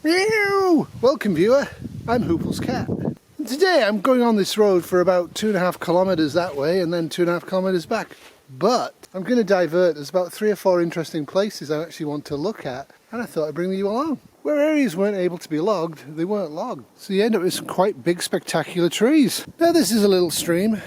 Meow! Welcome viewer, I'm Huples Cat. And today I'm going on this road for about 2.5 kilometers that way and then 2.5 kilometers back. But I'm going to divert. There's about 3 or 4 interesting places I actually want to look at, and I thought I'd bring you along. Where areas weren't able to be logged, they weren't logged. So you end up with some quite big spectacular trees. Now this is a little stream,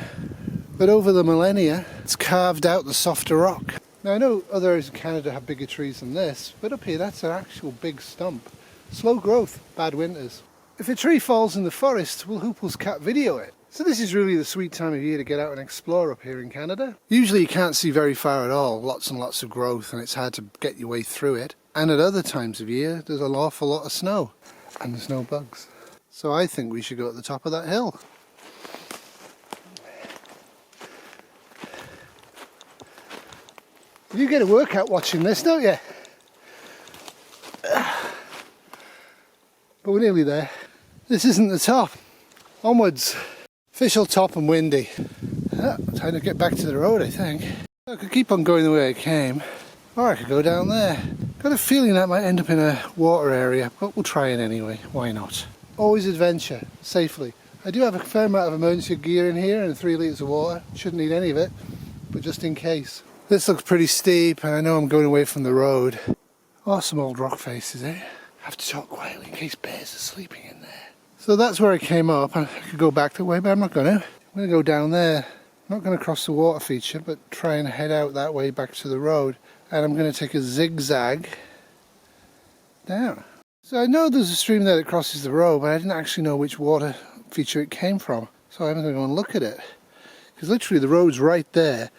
but over the millennia it's carved out the softer rock. Now I know other areas of Canada have bigger trees than this, but up here that's an actual big stump. Slow growth, bad winters. If a tree falls in the forest, will Huples Cat video it? So this is really the sweet time of year to get out and explore up here in Canada. Usually you can't see very far at all, lots and lots of growth, and it's hard to get your way through it. And at other times of year there's an awful lot of snow, and there's no bugs. So I think we should go at the top of that hill. You get a workout watching this, don't you? But we're nearly there. This isn't the top. Onwards. Official top and windy. Time to get back to the road, I think. I could keep on going the way I came, or I could go down there. Got a feeling that might end up in a water area, but we'll try it anyway. Why not? Always adventure, safely. I do have a fair amount of emergency gear in here and 3 litres of water. Shouldn't need any of it, but just in case. This looks pretty steep, and I know I'm going away from the road. Oh, some old rock faces, eh? I have to talk quietly in case bears are sleeping in there. So that's where I came up. I could go back that way, but I'm not going to. I'm going to go down there. I'm not going to cross the water feature, but try and head out that way back to the road. And I'm going to take a zigzag down. So I know there's a stream there that crosses the road, but I didn't actually know which water feature it came from. So I'm going to go and look at it. Because literally the road's right there,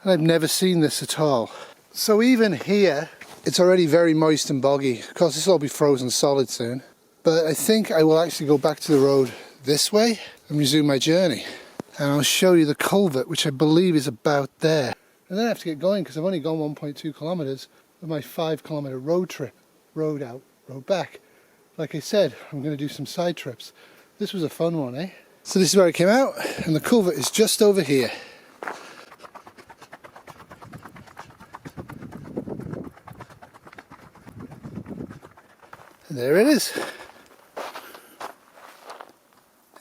and I've never seen this at all. So even here, it's already very moist and boggy. Of course, this will all be frozen solid soon. But I think I will actually go back to the road this way and resume my journey. And I'll show you the culvert, which I believe is about there. And then I have to get going because I've only gone 1.2 kilometers of my 5 kilometer road trip. Road out, road back. Like I said, I'm going to do some side trips. This was a fun one, eh? So this is where I came out, and the culvert is just over here. And there it is.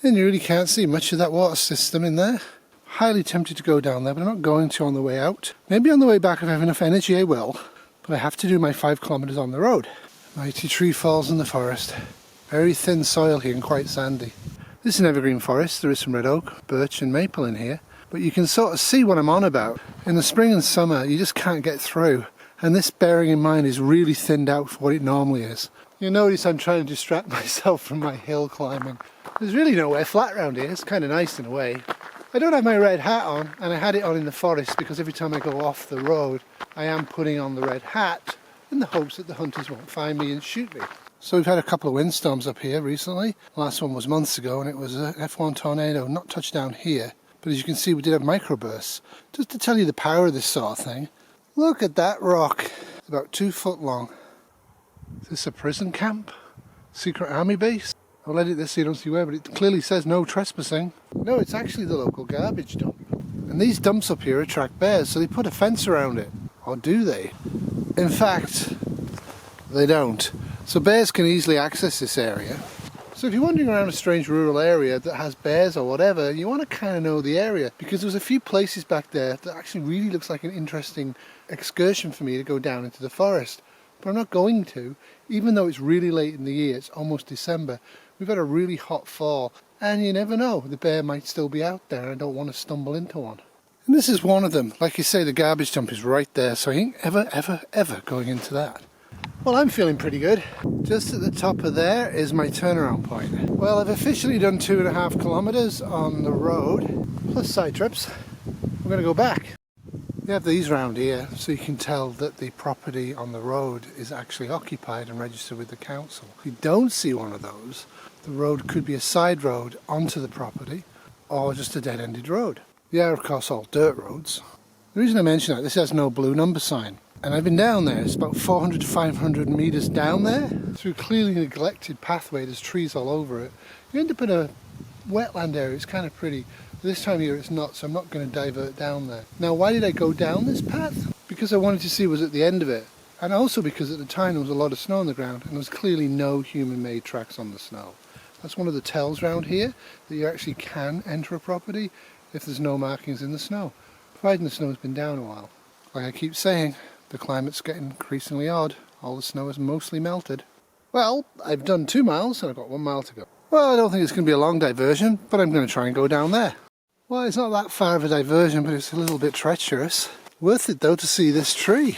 And you really can't see much of that water system in there. Highly tempted to go down there, but I'm not going to on the way out. Maybe on the way back if I have enough energy I will, but I have to do my 5 kilometers on the road. Mighty tree falls in the forest. Very thin soil here and quite sandy. This is an evergreen forest. There is some red oak, birch and maple in here, but you can sort of see what I'm on about. In the spring and summer you just can't get through, and this, bearing in mind, is really thinned out for what it normally is. You'll notice I'm trying to distract myself from my hill climbing. There's really nowhere flat around here. It's kind of nice in a way. I don't have my red hat on, and I had it on in the forest because every time I go off the road I am putting on the red hat in the hopes that the hunters won't find me and shoot me. So we've had a couple of windstorms up here recently. The last one was months ago and it was a F1 tornado, not touched down here. But as you can see, we did have microbursts. Just to tell you the power of this sort of thing, look at that rock. It's about 2 foot long. Is this a prison camp? Secret army base? I'll edit this so you don't see where, but it clearly says no trespassing. No, it's actually the local garbage dump. And these dumps up here attract bears, so they put a fence around it. Or do they? In fact, they don't. So bears can easily access this area. So if you're wandering around a strange rural area that has bears or whatever, you want to kind of know the area, because there's a few places back there that actually really looks like an interesting excursion for me to go down into the forest. But I'm not going to, even though it's really late in the year. It's almost December. We've had a really hot fall, and you never know, the bear might still be out there and I don't want to stumble into one. And this is one of them. Like you say, the garbage dump is right there, so I ain't ever going into that. Well, I'm feeling pretty good. Just at the top of there is my turnaround point. Well, I've officially done 2.5 kilometers on the road, plus side trips. I'm going to go back. They have these round here, so you can tell that the property on the road is actually occupied and registered with the council. If you don't see one of those, the road could be a side road onto the property, or just a dead-ended road. They are, of course, all dirt roads. The reason I mention that, this has no blue number sign. And I've been down there. It's about 400 to 500 metres down there, through clearly neglected pathway. There's trees all over it. You end up in a wetland area. It's kind of pretty. This time of year it's not, so I'm not going to divert down there. Now, why did I go down this path? Because I wanted to see what's at the end of it. And also because at the time there was a lot of snow on the ground and there was clearly no human-made tracks on the snow. That's one of the tells around here, that you actually can enter a property if there's no markings in the snow, providing the snow's been down a while. Like I keep saying, the climate's getting increasingly odd. All the snow is mostly melted. Well, I've done 2 miles and I've got 1 mile to go. Well, I don't think it's going to be a long diversion, but I'm going to try and go down there. Well, it's not that far of a diversion, but it's a little bit treacherous. Worth it though to see this tree.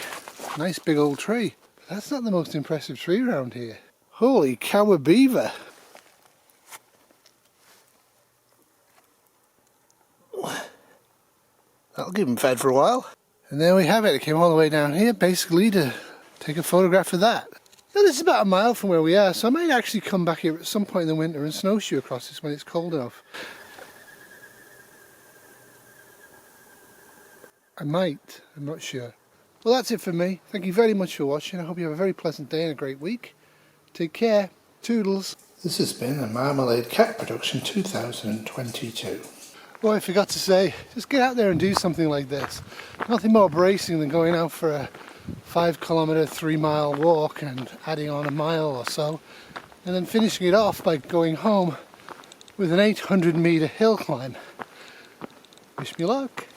Nice big old tree. But that's not the most impressive tree around here. Holy cow, a beaver. That'll keep him fed for a while. And there we have it. I came all the way down here basically to take a photograph of that. Now, this is about a mile from where we are, so I might actually come back here at some point in the winter and snowshoe across this when it's cold enough. I might, I'm not sure. Well, that's it for me. Thank you very much for watching. I hope you have a very pleasant day and a great week. Take care. Toodles. This has been a Marmalade Cat production 2022. Oh, I forgot to say, just get out there and do something like this. Nothing more bracing than going out for a 5-kilometre, 3-mile walk and adding on a mile or so, and then finishing it off by going home with an 800-metre hill climb. Wish me luck.